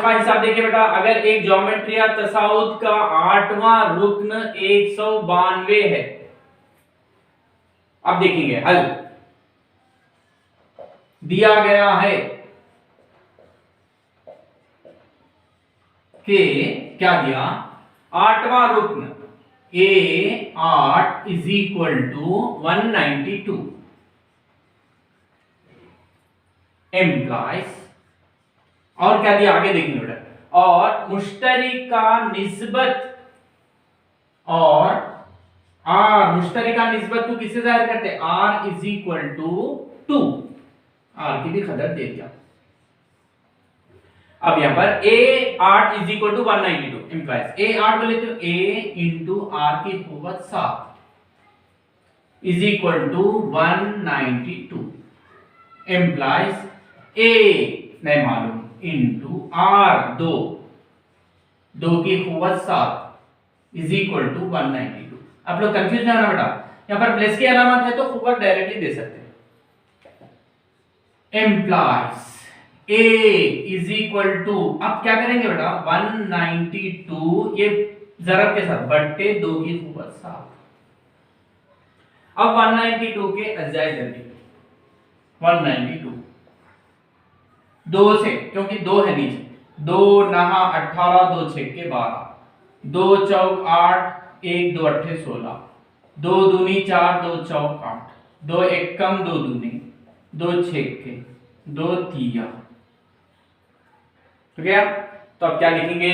का हिसाब देखिए बेटा, अगर एक ज्योमेट्री या तसाउद का 8वां रुक्न 192 है। अब देखेंगे हल दिया गया है कि क्या दिया, 8वां रुक्न A8 is equal to 192 implies, और क्या दिया आगे देखेंगे बेटा, और मुश्तरिका निस्बत, और R मुश्तरिका निस्बत को किससे जाहिर करते हैं, R is equal to 2, R की भी खदर दे दिया। अब यहां पर A8 is equal to 192 implies A8 बोले तो A इंटू R की कुव्वत 7 is equal to 192 implies A नहीं मालूम इंटू R 2 की कुव्वत 7 इज इक्वल टू 192। आप लोग कंफ्यूज ना होना बेटा, यहां पर प्लस की अलामत है तो कुव्वत डायरेक्टली दे सकते हैं। Implies A is equal to, अब क्या करेंगे बेटा 192 ये जरब के साथ बट्टे 2 की कुव्वत 7। अब 192 के अज्जाए जल्दी 192 2 से, क्योंकि 2 है नीचे, 2 नहा 18 2 छक्के 12, 2 चौक 8 1 2 अट्ठे 16, 2 दूनी 4 2 चौक 8, 2 एकम 2 दूनी 2 छक्के 2 तिया, तो क्या, तो अब क्या लिखेंगे,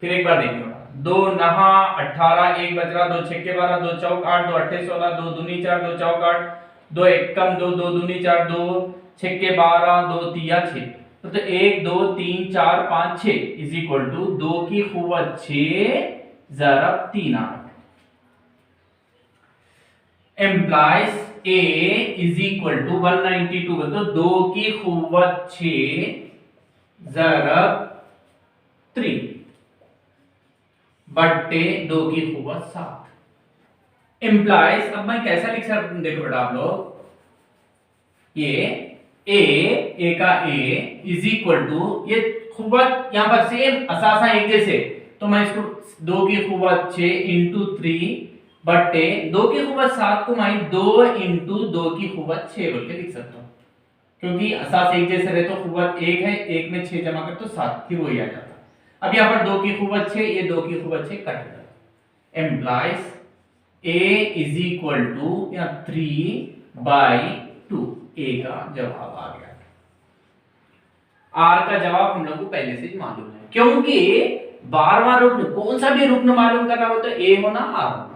फिर एक बार देखिए 2 नहा 18 1 बच रहा 2 छक्के 12 2 चौक 8 2 अट्ठे 16 2 दूनी 4 2 चौक 8 2 एकम 2 2 दूनी 4 2 छक्के 12 2 तिया 6, तो 1 2 3 4 5 6 इज इक्वल टू 2 की कुव्वत 6 ज़रब 3 8 implies A is equal to 192 तो 2 की कुव्वत 6 ज़रब 3 बट्टे 2 की कुव्वत 7 एम्प्लाइज। अब मैं कैसा लिख सकता हूं, देखो बेटा आप लोग, ये A का A इज इक्वल टू, ये कुव्वत यहां पर सेम असासा एक जैसे, तो मैं इसको 2 की कुव्वत 6 इंटू 3 बट्टे 2 की कुव्वत 7 को मैं 2 इंटू 2 की कुव्वत 6 बोल के लिख सकता हूं, क्योंकि असास एक जैसे रहे तो कुव्वत 1 है, 1 में 6 जमा कर तो 7 फिर वही आ जाता। अब यहां पर 2 की कुव्वत 6 ये 2 की कुव्वत 6 कट गया, implies A is equal to 3/2 A का जवाब आ गया। R का जवाब हम लोग को पहले से ही मालूम है, क्योंकि 12वां रुक्न, कौन सा भी रुक्न मालूम करना हो तो A होना R होना।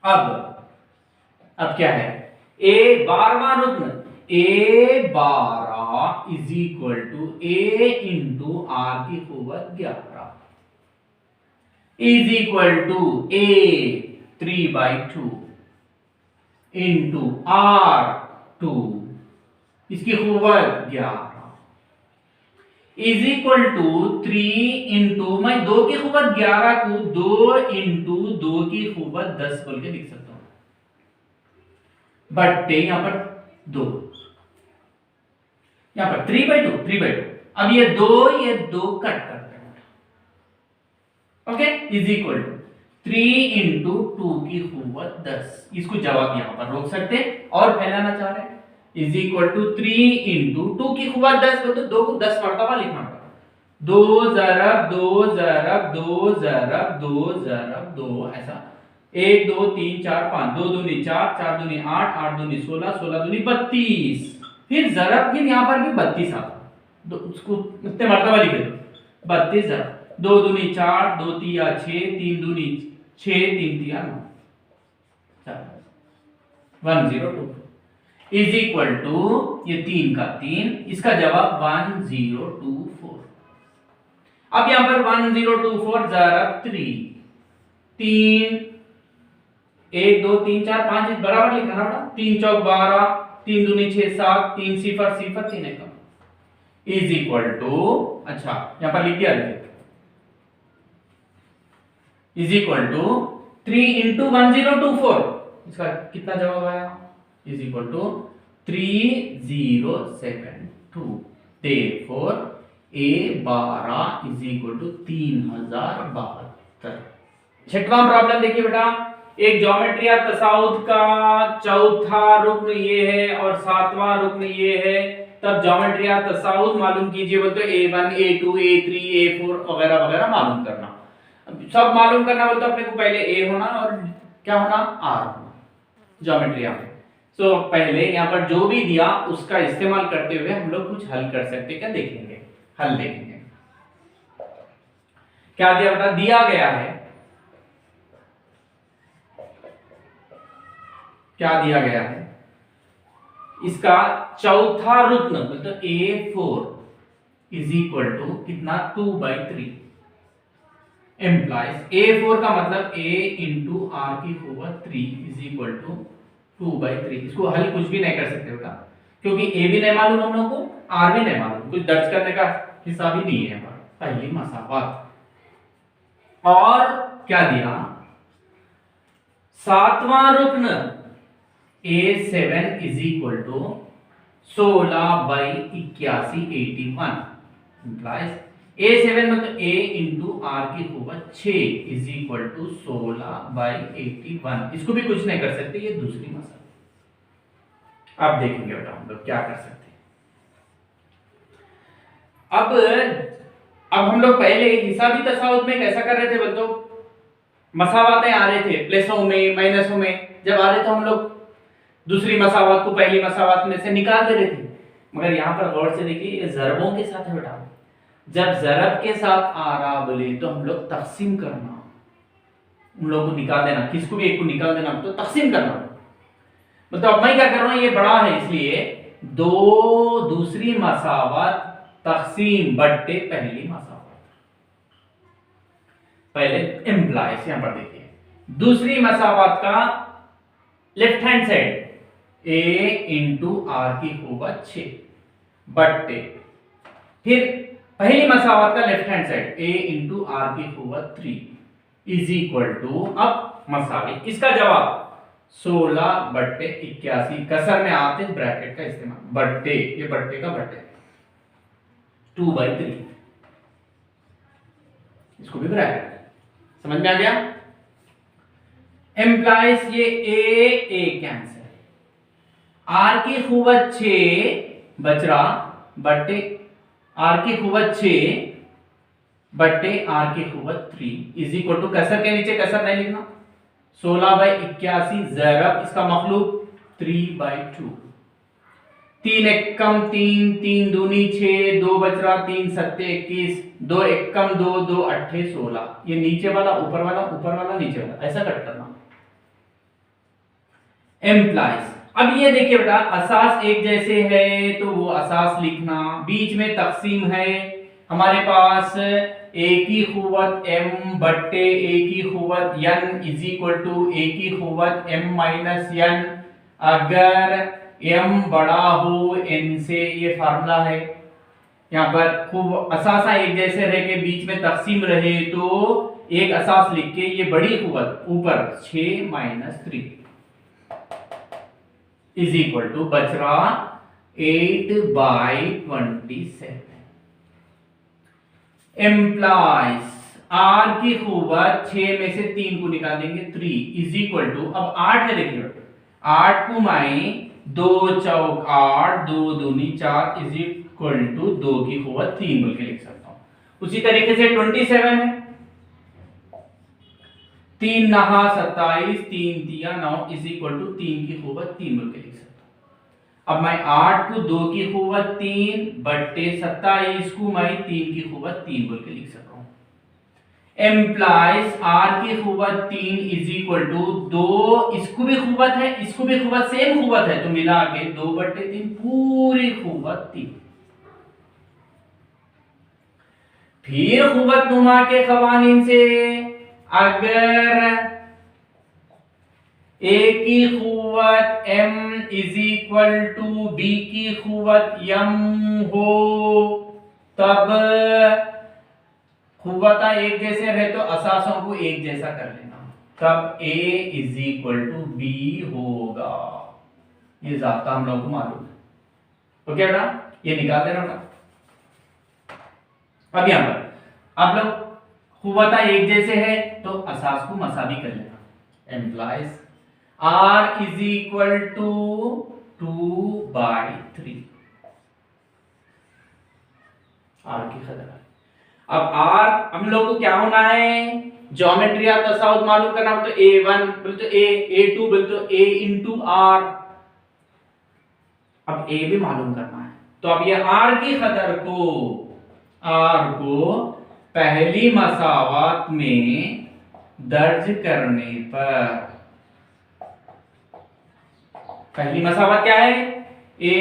अब क्या है, A 12वां रुक्न A12 is equal to A into R की कुव्वत 11 is equal to A 3/2 into R2 इसकी कुव्वत 11 इज इक्वल टू 3 इंटू, मैं 2 की कुव्वत 11 को 2 इंटू 2 की कुव्वत 10 बोल के लिख सकता हूं, बट्टे यहां पर 2, यहां पर 3/2। अब ये 2 कट करते हैं, okay, is equal to 3 into 2 की कुव्वत 10, इसको जवाब यहां पर रोक सकते और फैलाना चाह रहे हैं, इज इक्वल टू 3 इंटू 2 की कुव्वत 10 तो 2 को 10 मरतबा लिखना पड़ेगा, 2 ज़रब 2 ज़रब 2 ज़रब 2 ज़रब 2 ऐसा 1 2 3 4 5 2 दूनी 4 4 दूनी 8 8 दूनी 16 16 दूनी 32, फिर ज़रब, फिर यहां पर भी 32 आता, उसको इतने मरतबा लिखे दो 32 ज़रब 2 दूनी 4 2 तिया 6 3 दूनी 6 3 तिया 9 102 इज इक्वल टू, ये 3 का 3, इसका जवाब 1024। अब यहां पर 1024 ज़रब 3 1 2 3 4 5 बराबर लिखना ना बेटा, 3 चौक 12 3 दूनी 6 7 3 0 0 3 एकम इज इक्वल टू, अच्छा यहां पर लिख दिया इज इक्वल टू 3 इंटू 1024, इसका कितना जवाब आया, is equal to 3072 therefore A12 is equal to 3072। छठवां प्रॉब्लम देखिए बेटा, एक ज्योमेट्री या तसाउद का चौथा रुक्न ये है और सातवां रुक्न ये है, तब ज्योमेट्री या तसाउद मालूम कीजिए। बोलते A1 A2 A3 A4 वगैरह वगैरह मालूम करना। सब मालूम करना बोलते अपने को पहले A होना और क्या होना, R होना ज्योमेट्री में। सो पहले यहाँ पर जो भी दिया उसका इस्तेमाल करते हुए हम लोग कुछ हल कर सकते, क्या देखेंगे, हल देखेंगे। क्या दिया बेटा, दिया गया है, क्या दिया गया है, इसका चौथा रुक्न मतलब A4 इज इक्वल टू कितना 2/3 एम्प्लाइज A4 का मतलब A इंटू R की पावर 3 इज इक्वल टू 2/3। इसको हल कुछ भी नहीं कर सकते बेटा, क्योंकि A भी नहीं मालूम हम लोग को, R भी नहीं मालूम, कुछ दर्ज करने का हिसाब ही नहीं है। पहली मसावत और क्या दिया, सातवां रुक्न A7 is equal to 16/81 81 implies A7 मतलब A इंटू R की पावर 6 इज इक्वल टू 16/81। इसको भी कुछ नहीं कर सकते, ये दूसरी मसाला। अब देखेंगे बेटा हम लोग क्या कर सकते हैं। अब हम लोग पहले हिसाबी तसाउद में कैसा कर रहे थे बोल, तो मसावातें आ रहे थे प्लसों में माइनसों में, जब आ रहे थे हम लोग दूसरी मसावत को पहली मसावत में से निकाल दे रहे थे। मगर यहाँ पर गौर से देखिए, ये ज़रबों के साथ है बेटा। जब ज़रब के साथ आ रहा बोले तो हम लोग तकसीम करना, उन लोगों को निकाल देना, किसको भी एक को निकाल देना तो तकसीम करना। मतलब अब मैं क्या कर रहा हूं, ये बड़ा है इसलिए दो दूसरी मसावत तकसीम बट्टे पहली मसावत। पहले एम्प्लाइज यहां पर देखिए, दूसरी मसावत का left hand side A into R की पावर 6 बट्टे, फिर पहली मसावत का left hand side A into R की पावर 3 इज इक्वल टू, अब मसावी, इसका जवाब 16/81। कसर में आते ब्रैकेट का इस्तेमाल, बट्टे, ये बट्टे का बट्टे 2/3, इसको भी ब्रैकेट, समझ में आ गया। एम्प्लाइज ये A कैंसिल, R की पावर 6 बच रहा बट्टे R की पावर 6 बट्टे R की पावर 3 इज इक्वल टू, कसर के नीचे कसर नहीं लिखना, 16/81 ज़रब इसका मखलूक 3/2, 3 एकम 3, 3 दूनी 6, 2 बच रहा 3 सत्ते 21, 2 एकम 2, 2 अट्ठे 16। ये नीचे वाला ऊपर वाला, ऊपर वाला नीचे वाला, ऐसा कट करना। एम्प्लाइज, अब ये देखिए बेटा, असास एक जैसे है तो वो असास लिखना, बीच में तकसीम है हमारे पास A की खुवत M बट्टे A की खुवत N is equal to A की खुवत M माइनस N। अगर M बड़ा हो N से, ये फार्मूला है। यहाँ पर खूब असासा एक जैसे रह के बीच में तकसीम रहे तो एक असास लिख के ये बड़ी खुवत ऊपर 6 - 3 इज इक्वल टू बच रहा 8/27। एम्प्लाइज R की खुवत 6 में से 3 को निकाल देंगे 3 इज इक्वल टू, अब 8 है देखिए 8 को मैं 2 चौक 8, 2 दूनी 4 इज इक्वल टू 2 की खुवत 3 बोल के लिख सकता हूं। उसी तरीके से 27 है, 3 नहा 27, 3 दिया 9 इज इक्वल टू 3 की खुवत 3 बोल के लिख सकता हूं। अब मैं 8 को 2 की खुवत 3 बट्टे 27 को मैं 3 की खुवत 3 बोल के लिख सकता हूं। एम्प्लाइज R की खुवत 3 इज इक्वल टू 2, इसको भी खुवत है इसको भी खुवत, सेम खुवत है तो मिला के 2/3 पूरी खुवत 3। फिर खुवत नुमा के कवानीन से अगर A की खुवत M is equal to B की खुवत M हो, तब खुवता एक जैसे रहे तो असासों को एक जैसा कर लेना, तब A is equal to B होगा। ये जाता हम लोगों को मालूम है, ओके बेटा, ये निकाल देना बेटा। अब यहां पर आप लोग हुआ था एक जैसे है तो असास को मसावी कर लेना। Implies r is equal to 2/3 r की कदर। अब r हम लोग को क्या होना है, ज्योमेट्री या तसाउद मालूम करना हो तो a1 बोल तो a, a2 बोल तो a इंटू r। अब a भी मालूम करना है तो अब ये r की कदर को पहली मसावत में दर्ज करने पर, पहली मसावत क्या है, a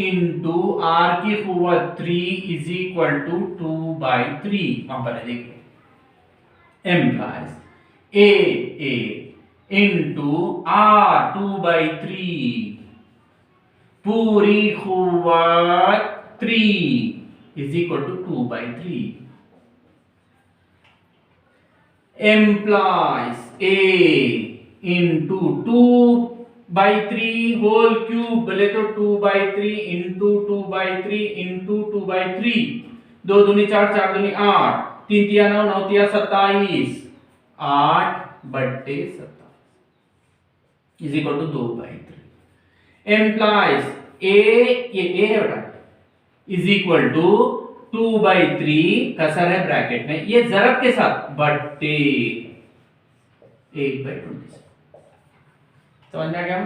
इंटू r की कुव्वत 3 इज इक्वल टू 2/3 वहां पर है देखिए। एम्प्लाइज a इंटू r 2/3 पूरी कुव्वत 3 is equal to 2/3 implies a into 2/3 whole cube बोले तो 2/3 इंटू 2/3 इंटू 2/3 दो दूनी 4 4 दूनी 8 3 तिया 9 9 तिया 27 8/27 is equal to 2/3 implies a ये a है बेटा इज इक्वल टू 2/3 कसर है ब्रैकेट में ये जरब के साथ बट्टे 8/27 समझ में आ गया।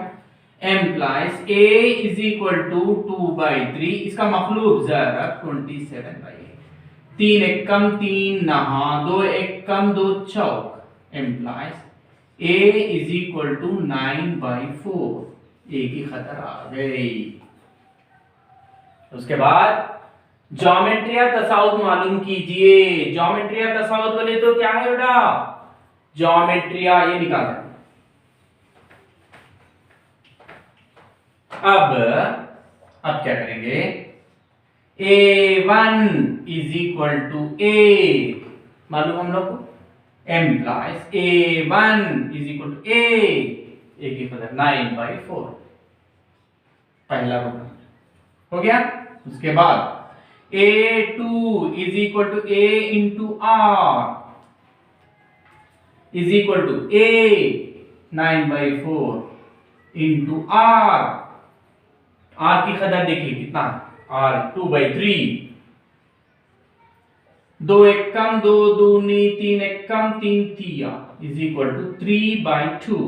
Implies a is equal to 2/3 इसका मखलूब जरब 27/8 3 एकम 3 नहा 2 एकम 2 चौक implies a is equal to 9/4 a की खतर आ गई। उसके बाद ज्योमेट्रिया तसाउद मालूम कीजिए। ज्योमेट्रिया तसाउद बोले तो क्या है बेटा, ज्योमेट्रिया ये निकालना। अब क्या करेंगे, a1 is equal to a मालूम हम लोग को, implies a1 is equal to a की कदर 9/4 पहला हो गया। उसके बाद a2 is equal to a into r is equal to a 9/4 into r की कदर देखिए कितना r 2/3 2 एकम 2 दूनी 3 एकम 3 तिया इज इक्वल टू 3/2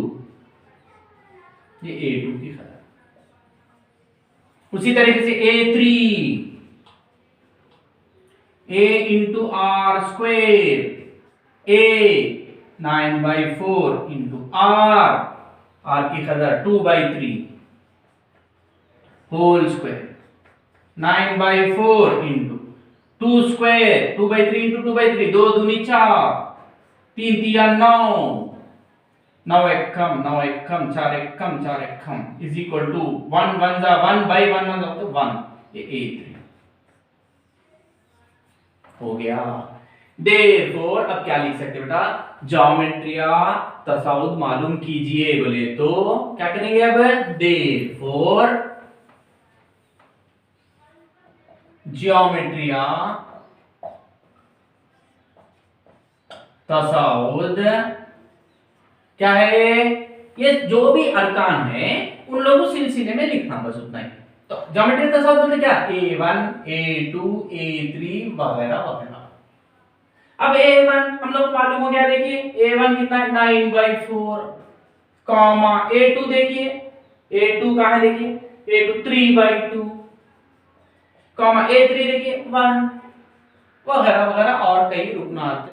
ये a2 की कदर। उसी तरीके से a3 a into r square a 9/4 into r की कदर 2/3 whole square 9/4 into 2 square 2/3 into 2/3 2 दूनी 4 3 तिया 9 9 एकम 9 एकम 4 एकम 4 एकम इज इक्वल टू 1 1 जा 1/1 1 तो 1 ये a3 हो गया। देयरफॉर अब क्या लिख सकते बेटा, ज्योमेट्रिया तसाउद मालूम कीजिए बोले तो क्या करेंगे, अब देयरफॉर ज्योमेट्रिया तसाउद क्या है, ये जो भी अरकान है उन लोगों सिलसिले में लिखना बस उतना ही। तो ज्योमेट्री तसाउद बोलते क्या, a1 a2 a3 वगैरह वगैरह। अब a1 हम लोग मालूम हो गया, देखिए a1 कितना है 9/4 कॉमा a2 देखिए a2 कहां है, देखिए a2 3/2 कॉमा a3 देखिए 1 वगैरह वगैरह और कई रुकना